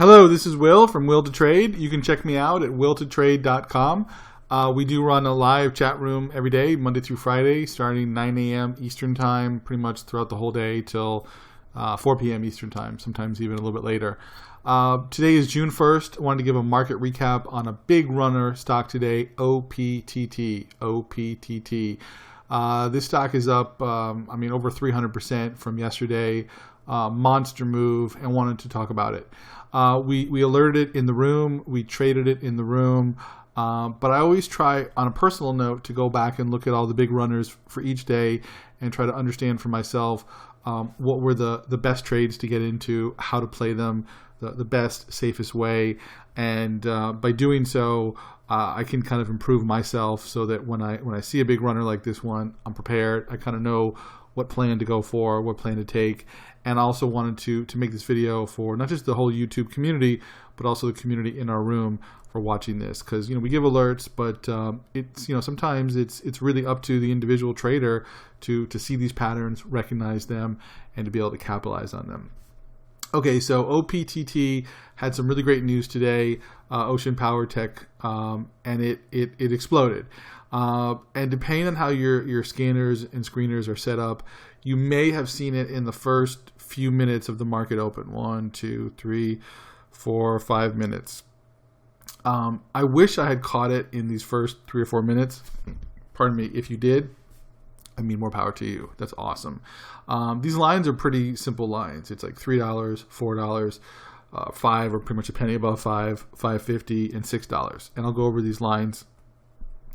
Hello, this is Will from Will to Trade. You can check me out at willtotrade.com. We do run a live chat room every day, Monday through Friday, starting 9 a.m. Eastern Time, pretty much throughout the whole day till 4 p.m. Eastern Time, sometimes even a little bit later. Today is June 1st. I wanted to give a market recap on a big runner stock today, OPTT. This stock is up, over 300% from yesterday. Monster move, and wanted to talk about it. We alerted it in the room. We traded it in the room. But I always try, on a personal note, to go back and look at all the big runners for each day and try to understand for myself what were the best trades to get into, how to play them, the best, safest way. And by doing so, I can kind of improve myself so that when I see a big runner like this one, I'm prepared. I kind of know what plan to go for, what plan to take. And I also wanted to make this video for not just the whole YouTube community, but also the community in our room for watching this. Because we give alerts, but it's sometimes it's really up to the individual trader to see these patterns, recognize them, and to be able to capitalize on them. Okay, so OPTT had some really great news today, Ocean Power Tech, and it exploded. And depending on how your scanners and screeners are set up, you may have seen it in the first few minutes of the market open. 1, 2, 3, 4, 5 minutes. I wish I had caught it in these first 3 or 4 minutes. Pardon me, if you did, more power to you. That's awesome. These lines are pretty simple lines. It's like $3, $4, $5, or pretty much a penny above $5, $5.50, and $6. And I'll go over these lines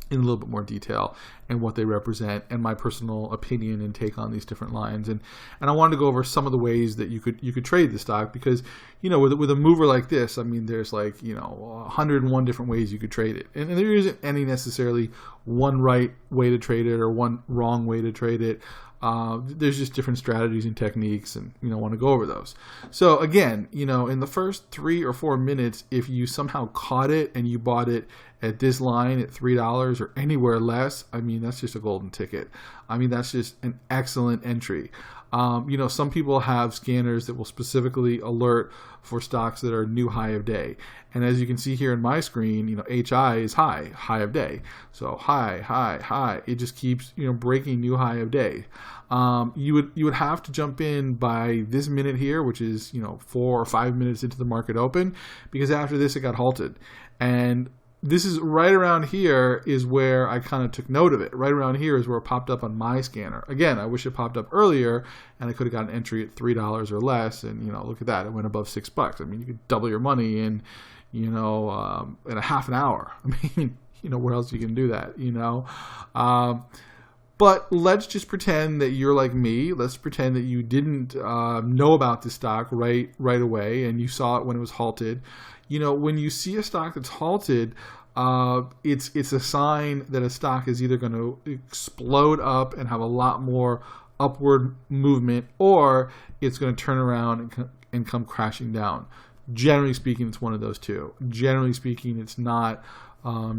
in a little bit more detail and what they represent and my personal opinion and take on these different lines. And I wanted to go over some of the ways that you could trade the stock, because with a mover like this, there's 101 different ways you could trade it, and there isn't any necessarily one right way to trade it or one wrong way to trade it. There's just different strategies and techniques, and I want to go over those. So again, in the first 3 or 4 minutes, if you somehow caught it and you bought it at this line at $3 or anywhere less, that's just a golden ticket. That's just an excellent entry. Some people have scanners that will specifically alert for stocks that are new high of day. And as you can see here in my screen, HI is high of day. So high. It just keeps, breaking new high of day. You would have to jump in by this minute here, which is, 4 or 5 minutes into the market open, because after this it got halted. And this is right around here is where I kind of took note of it. Right around here is where it popped up on my scanner. Again, I wish it popped up earlier and I could have got an entry at $3 or less. And, look at that. It went above $6. You could double your money in, in a half an hour. Where else you can do that, But let's just pretend that you're like me. Let's pretend that you didn't know about this stock right away and you saw it when it was halted. When you see a stock that's halted, it's a sign that a stock is either going to explode up and have a lot more upward movement, or it's going to turn around and come crashing down. Generally speaking, it's one of those two. Generally speaking, it's not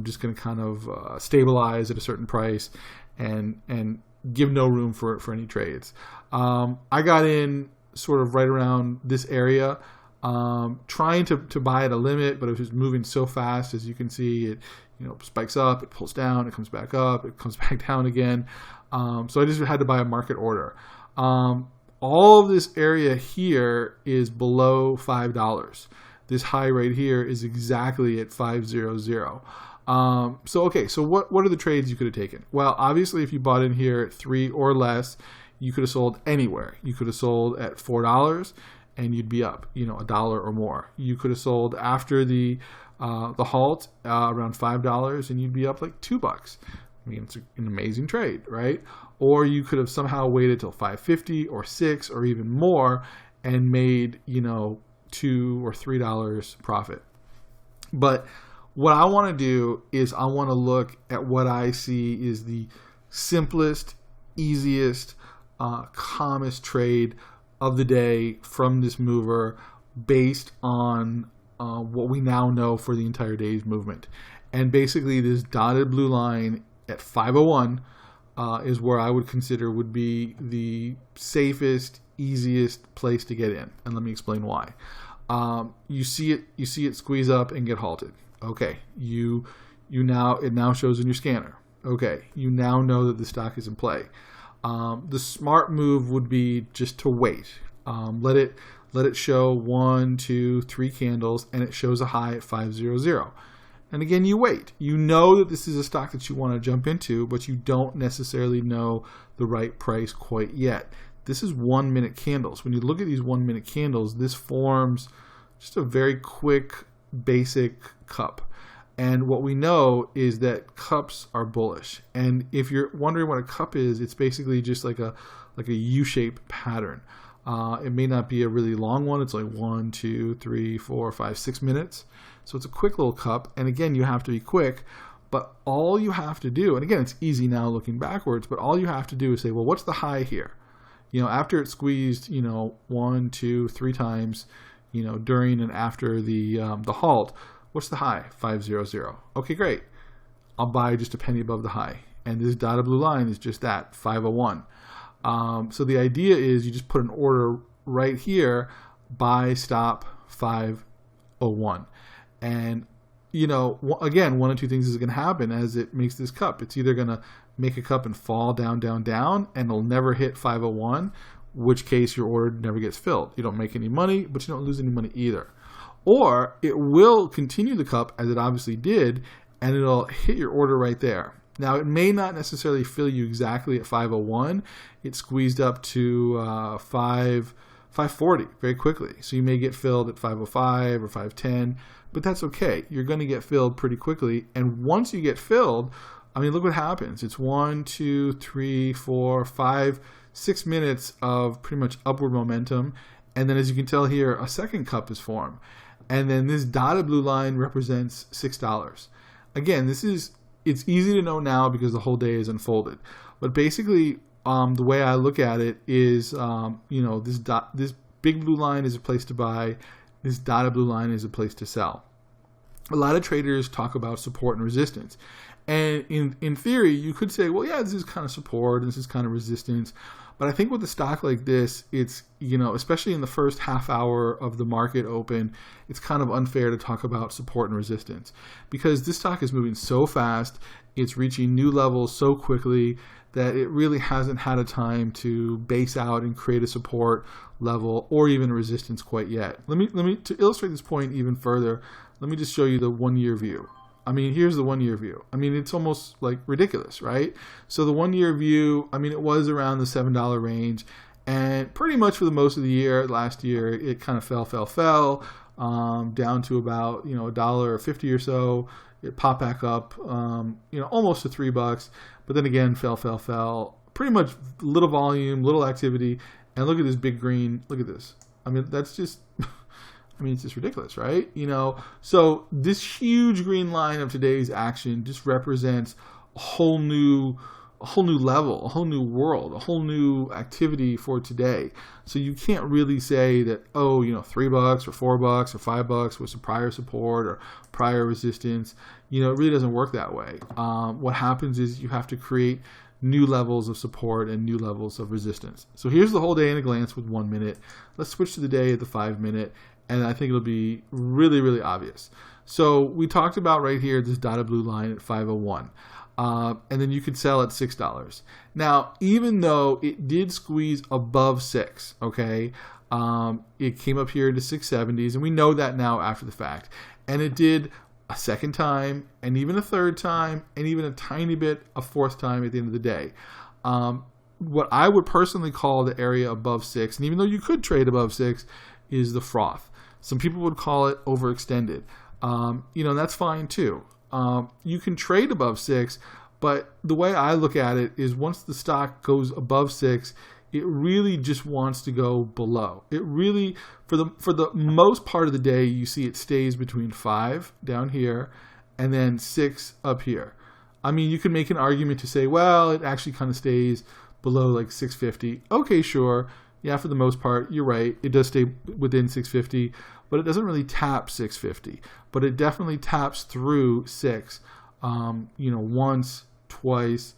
just going to kind of stabilize at a certain price and give no room for any trades. I got in sort of right around this area, trying to buy at a limit, but it was just moving so fast. As you can see, it spikes up, it pulls down, it comes back up, it comes back down again. So I just had to buy a market order. All of this area here is below $5. This high right here is exactly at 500. So what are the trades you could have taken? Well, obviously, if you bought in here at 3 or less, you could have sold anywhere. You could have sold at $4 and you'd be up, $1 or more. You could have sold after the halt around $5 and you'd be up like $2. It's an amazing trade, right? Or you could have somehow waited till $5.50 or $6 or even more and made, $2 or $3 profit. But what I want to do is I want to look at what I see is the simplest, easiest, calmest trade of the day from this mover based on what we now know for the entire day's movement. And basically this dotted blue line at 501 is where I would consider would be the safest, easiest place to get in. And let me explain why. You see it squeeze up and get halted. Okay, it now shows in your scanner. Okay, you now know that the stock is in play. The smart move would be just to wait. Let it show 1, 2, 3 candles, and it shows a high at 500. And again, you wait. You know that this is a stock that you want to jump into, but you don't necessarily know the right price quite yet. This is 1 minute candles. When you look at these 1 minute candles, this forms just a very quick, basic cup. And what we know is that cups are bullish. And if you're wondering what a cup is, it's basically just like a U-shaped pattern. It may not be a really long one. It's like 1, 2, 3, 4, 5, 6 minutes. So it's a quick little cup. And again, you have to be quick. But all you have to do, and again, it's easy now looking backwards, but all you have to do is say, well, what's the high here? After it squeezed, 1, 2, 3 times, during and after the halt, what's the high? 500. Okay, great. I'll buy just a penny above the high. And this dotted blue line is just that, 501. So the idea is you just put an order right here, buy, stop, 501. And, again, one of two things is going to happen as it makes this cup. It's either going to make a cup and fall down, down, down, and it'll never hit 501, which case your order never gets filled. You don't make any money, but you don't lose any money either. Or it will continue the cup as it obviously did, and it'll hit your order right there. Now, it may not necessarily fill you exactly at 501. It squeezed up to 540 very quickly. So you may get filled at 505 or 510, but that's okay. You're going to get filled pretty quickly. And once you get filled, look what happens. It's 1, 2, 3, 4, 5, 6 minutes of pretty much upward momentum. And then as you can tell here, a second cup is formed. And then this dotted blue line represents $6. Again, it's easy to know now because the whole day is unfolded. But basically, the way I look at it is, this big blue line is a place to buy. This dotted blue line is a place to sell. A lot of traders talk about support and resistance. And in theory, you could say, well, yeah, this is kind of support, and this is kind of resistance. But I think with a stock like this, it's, especially in the first half hour of the market open, it's kind of unfair to talk about support and resistance because this stock is moving so fast. It's reaching new levels so quickly that it really hasn't had a time to base out and create a support level or even a resistance quite yet. Let me to illustrate this point even further, let me just show you the 1 year view. Here's the 1 year view. It's almost like ridiculous, right? So the 1 year view, it was around the $7 range, and pretty much for the most of the year, last year, it kind of fell, down to about, $1.50 or so. It popped back up, almost to $3, but then again, fell. Pretty much little volume, little activity, and look at this big green. Look at this. That's just... it's just ridiculous, right? So this huge green line of today's action just represents a whole new level, a whole new world, a whole new activity for today. So you can't really say that, $3 or $4 or $5 was a prior support or prior resistance. It really doesn't work that way. What happens is you have to create new levels of support and new levels of resistance. So here's the whole day in a glance with 1 minute. Let's switch to the day at the 5 minute. And I think it'll be really, really obvious. So we talked about right here this dotted blue line at 501. And then you could sell at $6. Now, even though it did squeeze above 6, okay, it came up here to 670s, and we know that now after the fact. And it did a second time, and even a third time, and even a tiny bit a fourth time at the end of the day. What I would personally call the area above 6, and even though you could trade above 6, is the froth. Some people would call it overextended. That's fine too. You can trade above 6, but the way I look at it is once the stock goes above 6, it really just wants to go below. It really, for the most part of the day, you see it stays between 5 down here and then 6 up here. You can make an argument to say, well, it actually kind of stays below like 650. Okay, sure. Yeah, for the most part, you're right. It does stay within 650, but it doesn't really tap 650. But it definitely taps through 6, once, twice,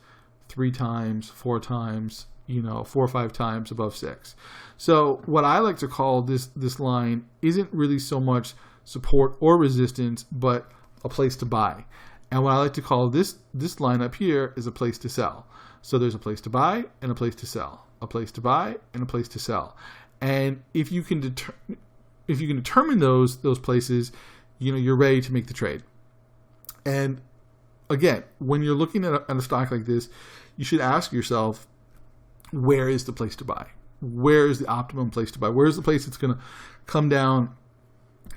3 times, 4 times, 4 or 5 times above 6. So what I like to call this line isn't really so much support or resistance, but a place to buy. And what I like to call this line up here is a place to sell. So there's a place to buy and a place to sell, a place to buy and a place to sell. And if you can determine those places, you're ready to make the trade. And again, when you're looking at a stock like this, you should ask yourself, where is the place to buy? Where is the optimum place to buy? Where is the place that's going to come down,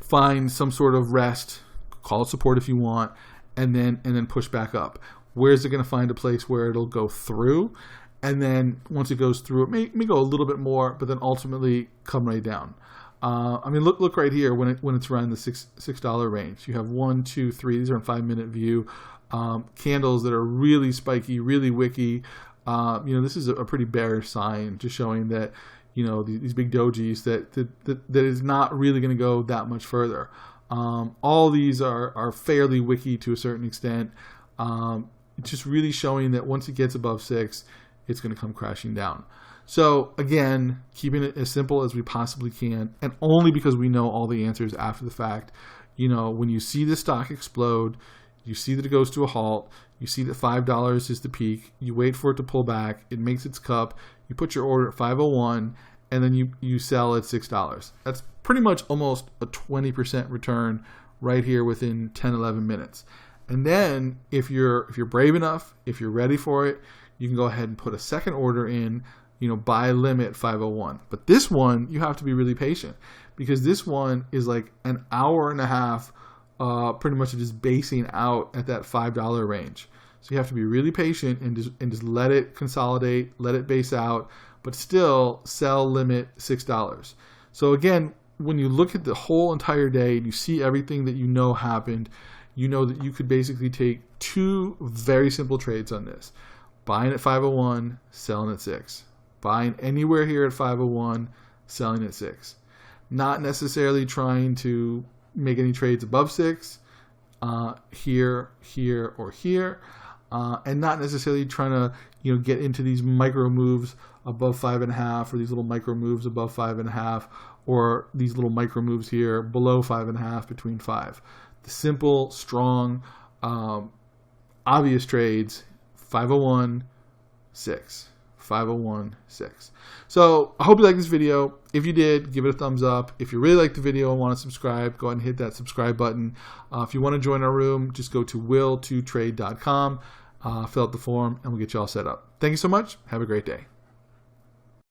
find some sort of rest, call it support if you want, and then push back up? Where is it going to find a place where it'll go through? And then once it goes through, it may go a little bit more, but then ultimately come right down. Look right here when it's around the $6 range. You have 1, 2, 3. These are in 5-minute view. Candles that are really spiky, really wicky. This is a pretty bearish sign, just showing that these big dojis that is not really going to go that much further. All these are fairly wicky to a certain extent. It's just really showing that once it gets above 6, it's going to come crashing down. So again, keeping it as simple as we possibly can, and only because we know all the answers after the fact. When you see the stock explode, you see that it goes to a halt, you see that $5 is the peak, you wait for it to pull back, it makes its cup, you put your order at 501, and then you sell at $6. That's pretty much almost a 20% return right here within 10-11 minutes. And then if you're brave enough, if you're ready for it, you can go ahead and put a second order in, buy limit 501. But this one, you have to be really patient, because this one is like an hour and a half pretty much just basing out at that $5 range. So you have to be really patient and just let it consolidate, let it base out, but still sell limit $6. So again, when you look at the whole entire day and you see everything that happened, you know that you could basically take 2 very simple trades on this. Buying at 501, selling at 6. Buying anywhere here at 501, selling at 6. Not necessarily trying to make any trades above 6, here, or here, and not necessarily trying to get into these micro moves above 5.5, or these little micro moves above 5.5, or these little micro moves here below 5.5 between 5. The simple, strong, obvious trades: 501, 6. 501, 6. So I hope you like this video. If you did, give it a thumbs up. If you really like the video and want to subscribe, go ahead and hit that subscribe button. If you want to join our room, just go to will2trade.com, fill out the form, and we'll get you all set up. Thank you so much. Have a great day.